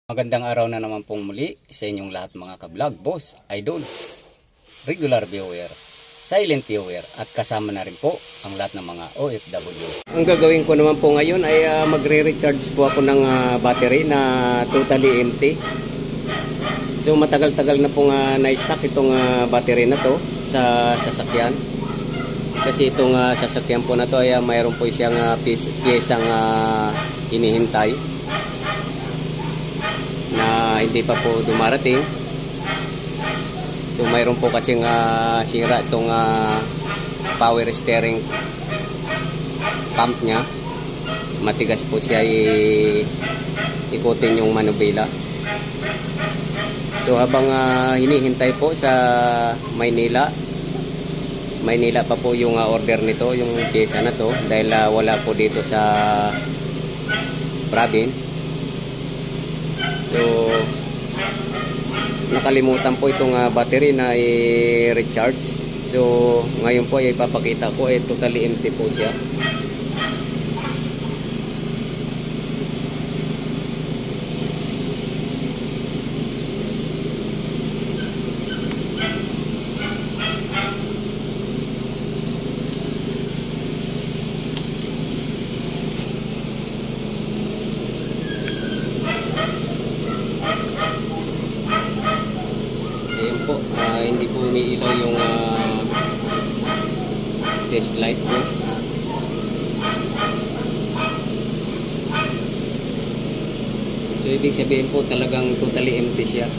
Magandang araw na naman pong muli sa inyong lahat mga ka-vlog, boss, idol, regular viewer, silent viewer at kasama na rin po ang lahat ng mga OFW. Ang gagawin ko naman po ngayon ay magre-recharge po ako ng battery na totally empty. So matagal-tagal na pong na-stock itong battery na to sa sasakyan. Kasi itong sasakyan po na to ay mayroon po siyang piyesang hinihintay na hindi pa po dumarating. So mayroon po kasing sira itong power steering pump nya. Matigas po siya ikutin yung manubela. So habang hinihintay po sa Maynila pa po yung order nito, yung pyesa na to, dahil wala po dito sa province. So nakalimutan po itong battery na i-recharge. So ngayon po ay ipapakita ko totally empty po siya. Ayan po, hindi po umiilaw yung test light po. So ibig sabihin po talagang totally empty siya.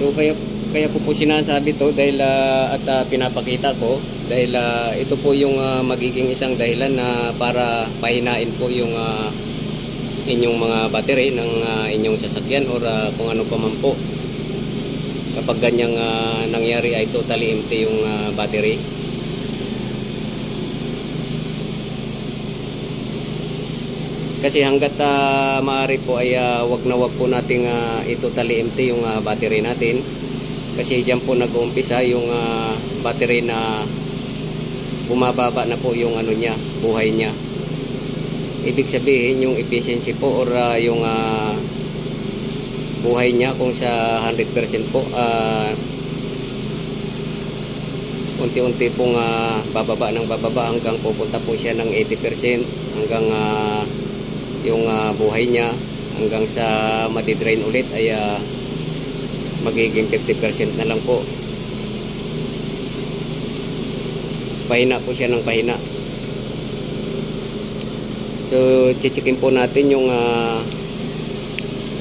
So kaya ko po sinasabi to dahil at pinapakita ko dahil ito po yung magiging isang dahilan na para pahinain po yung inyong mga battery ng inyong sasakyan or kung ano pa man po. Kapag ganyang nangyari ay totally empty yung battery. Kasi hanggat maaari po ay wag na wag po nating i-totally empty yung battery natin. Kasi diyan po nag-uumpisa yung battery na bumababa na po yung ano niya, buhay niya. Ibig sabihin yung efficiency po or yung buhay niya kung sa 100% po unti-unti pong bababa ng bababa hanggang pupunta po siya ng 80% hanggang yung buhay niya hanggang sa madidrain ulit ay magiging 50% na lang po. Pahina po siya ng pahina. So, chichikin po natin yung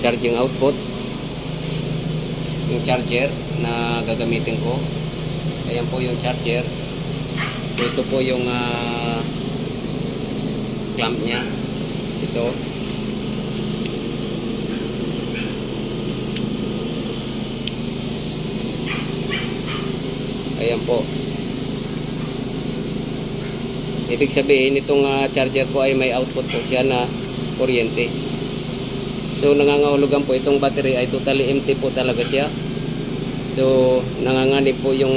charging output, yung charger na gagamitin ko. Ayan po yung charger. So, ito po yung clamp nya. Ito. Ayan po. Ibig sabihin itong charger po ay may output po siya na kuryente. So nangangahulugan po itong battery ay totally empty po talaga siya. So nanganganib po yung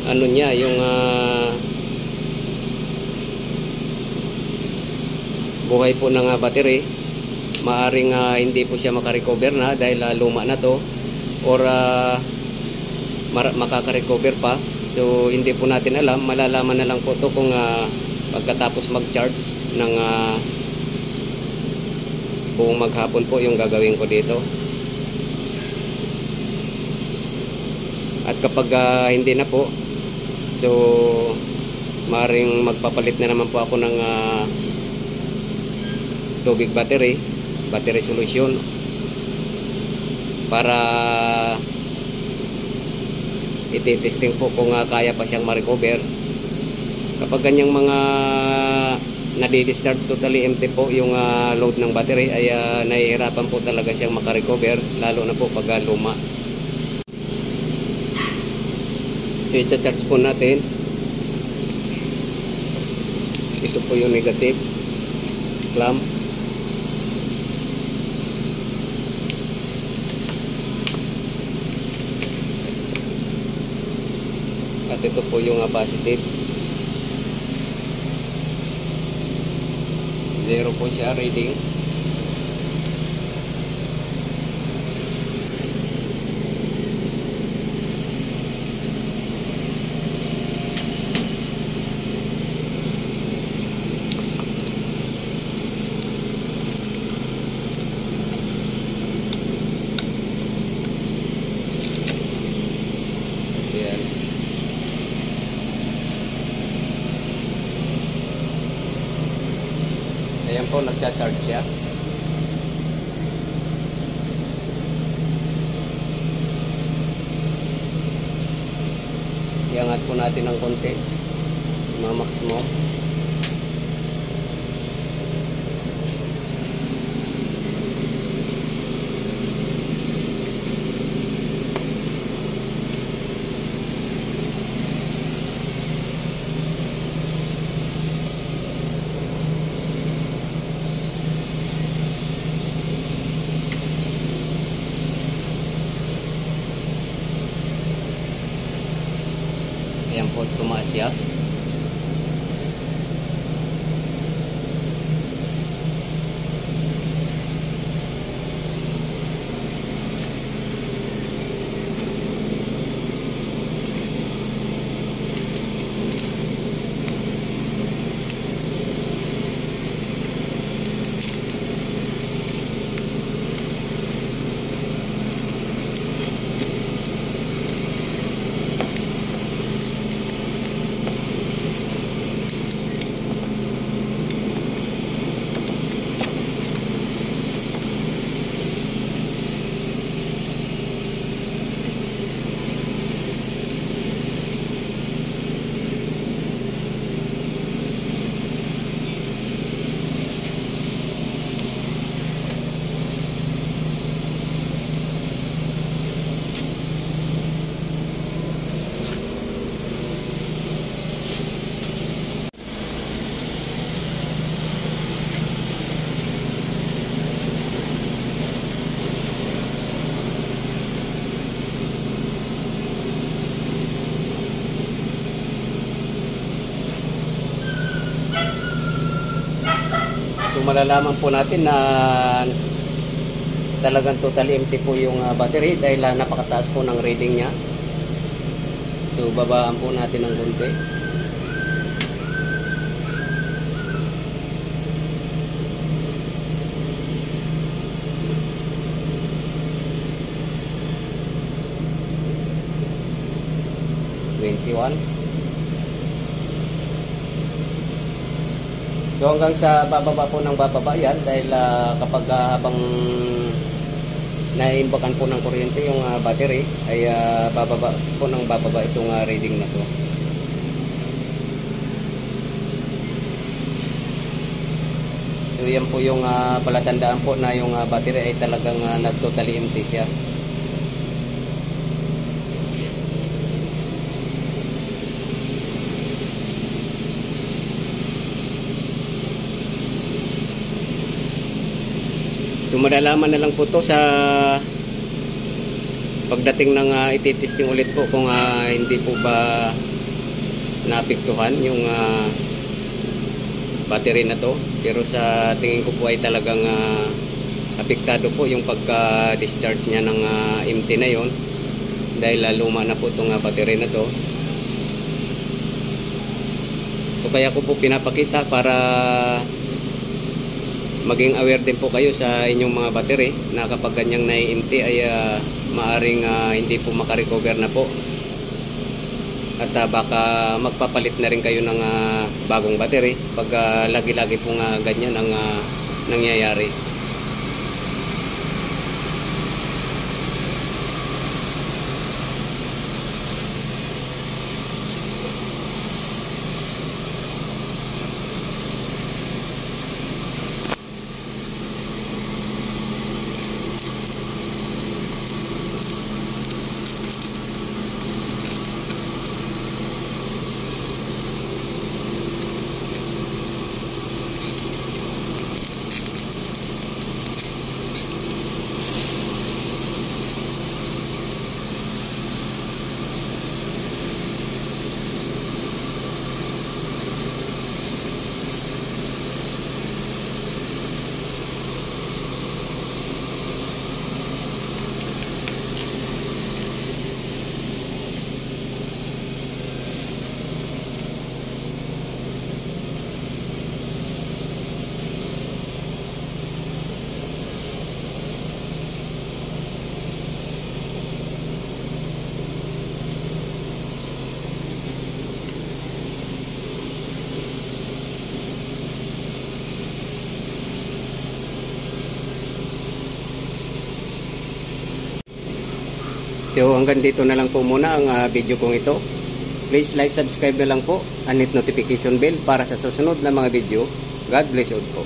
ano niya, yung buhay po ng battery. Maaring hindi po siya makarecover na dahil luma na to or makaka-recover pa. So hindi po natin alam, malalaman na lang po to kung pagkatapos mag-charge ng buong maghapon po yung gagawin ko dito. At kapag hindi na po, so maaaring magpapalit na naman po ako ng tubig battery solution para iti-testing po kung kaya pa siyang ma-recover. Kapag ganyang mga nadi-discharge totally empty po yung load ng battery ay nahihirapan po talaga siyang maka-recover, lalo na po pag luma. So i-charge po natin. Ito po yung negative clamp. At ito po yung positive. Zero po siya reading. Ayan. Ayan po, nagcha-charge siya. Iangat po natin ng konti. Mamax mo. Ayan po, tumaas siya. So malalaman po natin na talagang totally empty po yung battery dahil napakataas po ng reading niya. So babaan po natin ng konti. So hanggang sa bababa po ng bababa yan dahil kapag habang naimbakan po ng kuryente yung battery ay bababa po ng bababa itong reading na to. So yan po yung palatandaan po na yung battery ay talagang nag-totally empty siya. So malalaman na lang po to sa pagdating ng ititesting ulit po kung hindi po ba naapektuhan yung battery na to. Pero sa tingin ko po ay talagang apektado po yung pagka-discharge niya ng empty na yon dahil luma na po itong battery na to. So kaya ko po pinapakita para maging aware din po kayo sa inyong mga battery na kapag ganyang na-empty ay maaring hindi po makarecover na po at baka magpapalit na rin kayo ng bagong battery pag lagi-lagi po ganyan ang nangyayari. So hanggang dito na lang po muna ang video kong ito. Please like, subscribe na lang po and hit notification bell para sa susunod na mga video. God bless you all po.